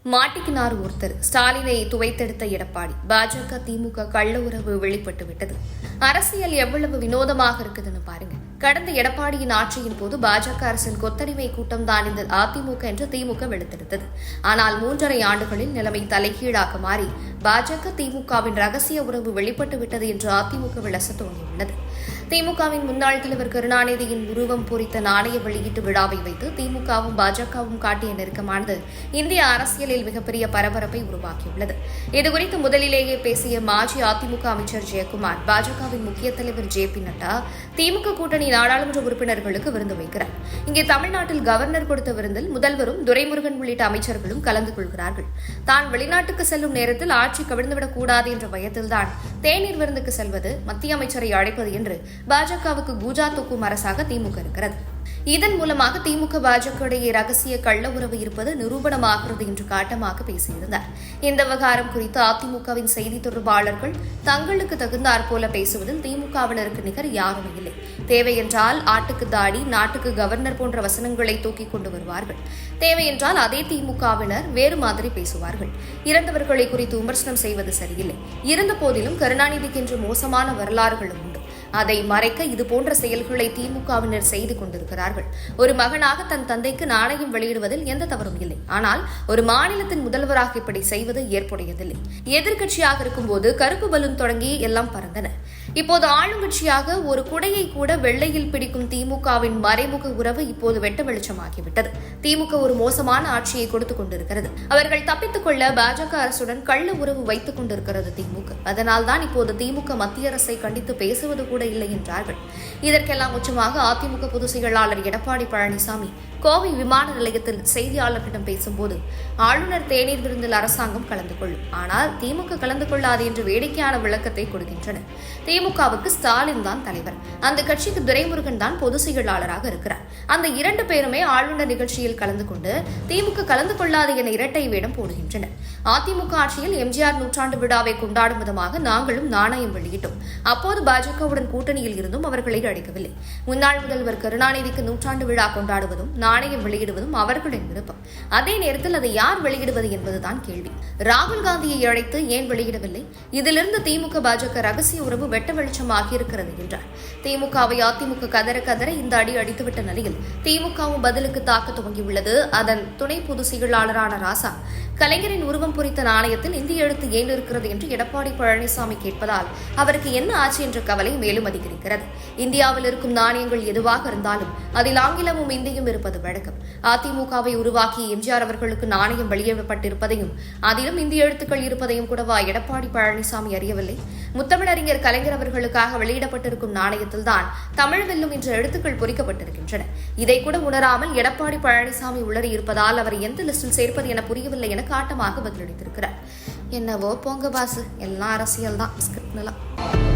மாட்டிக்கினார் ஒருத்தர். ஸ்டாலினை துவைத்தெடுத்த எடப்பாடி. பாஜக திமுக கள்ள உறவு வெளிப்பட்டு விட்டது. அரசியல் எவ்வளவு வினோதமாக இருக்குதுன்னு பாருங்க. கடந்த எடப்பாடியின் ஆட்சியின் போது பாஜக அரசின் கொத்தடிமை கூட்டம் தான் இந்த அதிமுக என்று திமுக வெளுத்தெடுத்தது. ஆனால் 3.5 ஆண்டுகளில் நிலைமை தலைகீழாக மாறி பாஜக திமுகவின் ரகசிய உறவு வெளிப்பட்டு விட்டது என்று அதிமுக விளச தோன்றியுள்ளது. திமுகவின் முன்னாள் தலைவர் கருணாநிதியின் உருவம் பொறித்த நாணய வெளியீட்டு விழாவை வைத்து திமுகவும் பாஜகவும் காட்டிய நெருக்கமானது இந்திய அரசியலில் மிகப்பெரிய பரபரப்பை உருவாக்கியுள்ளது. இதுகுறித்து முதலிலேயே பேசிய மாஜி அதிமுக அமைச்சர் ஜெயக்குமார், பாஜகவின் முக்கிய தலைவர் ஜே.பி. நட்டா திமுக கூட்டணி நாடாளுமன்ற உறுப்பினர்களுக்கு விருந்து வைக்கிறார். இங்கே தமிழ்நாட்டில் கவர்னர் கொடுத்த விருந்தில் முதல்வரும் துரைமுருகன் உள்ளிட்ட அமைச்சர்களும் கலந்து கொள்கிறார்கள். தான் வெளிநாட்டுக்கு செல்லும் நேரத்தில் ஆட்சி கவிழ்ந்துவிடக் கூடாது என்ற பயத்தில்தான் தேநீர் விருந்துக்கு செல்வது, மத்திய அமைச்சரை அழைப்பது என்று பாஜகவுக்கு கூஜா தூக்கும் அரசாக திமுக இருக்கிறது. இதன் மூலமாக திமுக பாஜக இடையே ரகசிய கள்ள உறவு இருப்பது நிரூபணமாகிறது என்று காட்டமாக பேசியிருந்தார். இந்த விவகாரம் குறித்து அதிமுகவின் செய்தி தொடர்பாளர்கள் தங்களுக்கு தகுந்தாற் போல பேசுவதில் திமுகவினருக்கு நிகர் யாரும் இல்லை. தேவையென்றால் ஆட்டுக்கு தாடி, நாட்டுக்கு கவர்னர் போன்ற வசனங்களை தூக்கிக் கொண்டு வருவார்கள். தேவையென்றால் அதே திமுகவினர் வேறு மாதிரி பேசுவார்கள். இறந்தவர்களை குறித்து விமர்சனம் செய்வது சரியில்லை. இருந்த போதிலும் கருணாநிதிக்கென்று மோசமான வரலாறுகளும் உண்டு. அதை மறைக்க இதுபோன்ற செயல்களை திமுகவினர் செய்து கொண்டிருக்கிறார்கள். ஒரு மகனாக தன் தந்தைக்கு நாணயம் வெளியிடுவதில் எந்த தவறும் இல்லை. ஆனால் ஒரு மாநிலத்தின் முதல்வராக இப்படி செய்வது ஏற்புடையதில்லை. எதிர்க்கட்சியாக இருக்கும்போது கருப்பு பலூன் தொடங்கி எல்லாம் பறந்தன. இப்போது ஆளுங்கட்சியாக ஒரு குடையை கூட வெள்ளையில் பிடிக்கும் திமுகவின் மறைமுக உறவு இப்போது வெட்ட வெளிச்சமாகிவிட்டது. திமுக ஒரு மோசமான ஆட்சியை கொடுத்துக் கொண்டிருக்கிறது. அவர்கள் தப்பித்துக் கொள்ள பாஜக அரசுடன் கள்ள உறவு வைத்துக் கொண்டிருக்கிறது திமுக. அதனால்தான் இப்போது திமுக மத்திய அரசை கண்டித்து பேசுவது கூட இல்லை என்றார்கள். இதற்கெல்லாம் உச்சமாக அதிமுக பொதுச் செயலாளர் எடப்பாடி பழனிசாமி கோவை விமான நிலையத்தில் செய்தியாளர்களிடம் பேசும்போது, ஆளுநர் தேநீர் விருந்தில் அரசாங்கம் கலந்து கொள்ளும், ஆனால் திமுக கலந்து கொள்ளாது என்று வேடிக்கையான விளக்கத்தை கொடுக்கின்றனர். திமுகவுக்கு ஸ்டாலின் தான் தலைவர், அந்த கட்சிக்கு துரைமுருகன் தான் பொதுச் செயலாளராக இருக்கிறார். அந்த 2 பேருமே ஆளுநர் நிகழ்ச்சியில் கலந்து கொண்டு திமுக கலந்து கொள்ளாது என இரட்டை வேடம் போடுகின்றனர். அதிமுக ஆட்சியில் எம்ஜிஆர் நூற்றாண்டு விழாவை கொண்டாடும் விதமாக நாங்களும் நாணயம் வெளியிட்டோம். அப்போது பாஜகவுடன் கூட்டணியில் இருந்தும் அவர்களை அழைக்கவில்லை. முன்னாள் முதல்வர் கருணாநிதிக்கு நூற்றாண்டு விழா கொண்டாடுவதும் நாணயம் வெளியிடுவதும் அவர்களின் விருப்பம். அதே நேரத்தில் அதை யார் வெளியிடுவது என்பதுதான் கேள்வி. ராகுல் காந்தியை அழைத்து ஏன் வெளியிடவில்லை? இதிலிருந்து திமுக பாஜக ரகசிய உறவு வெட்ட வெளிச்சமாகி இருக்கிறது என்றார். திமுகவை அதிமுக கதற இந்த அடி அடித்துவிட்ட நிலையில் திமுகவும் பதிலுக்கு தாக்க துவங்கியுள்ளது. அதன் துணை பொதுச் செயலாளரான ராசா, கலைஞரின் உருவம் பொறித்த நாணயத்தில் இந்திய எழுத்து ஏன் இருக்கிறது என்று எடப்பாடி பழனிசாமி கேட்பதால் அவருக்கு என்ன ஆச்சு என்ற கவலை மேலும் அதிகரிக்கிறது. இந்தியாவில் இருக்கும் நாணயங்கள் எதுவாக இருந்தாலும் அதில் ஆங்கிலமும் இந்தியும் இருப்பது வழக்கம். அதிமுகவை உருவாக்கி எம்ஜிஆர் அவர்களுக்கு நாணயம் வெளியிடப்பட்டிருப்பதையும் அதிலும் இந்திய எழுத்துக்கள் இருப்பதையும் கூடவா எடப்பாடி பழனிசாமி அறியவில்லை? முத்தமிழறிஞர் கலைஞர் அவர்களுக்காக வெளியிடப்பட்டிருக்கும் நாணயத்தில் தான் தமிழ் வெல்லும் என்ற எழுத்துக்கள் பொறிக்கப்பட்டிருக்கின்றன. இதை கூட உணராமல் எடப்பாடி பழனிசாமி உளறி இருப்பதால் அவர் எந்த லிஸ்டில் சேர்ப்பது என புரியவில்லை என காட்டமாக பதிலளித்திருக்கிறார். என்னவோ போங்க பாசு, எல்லாம் அரசியல் தான்.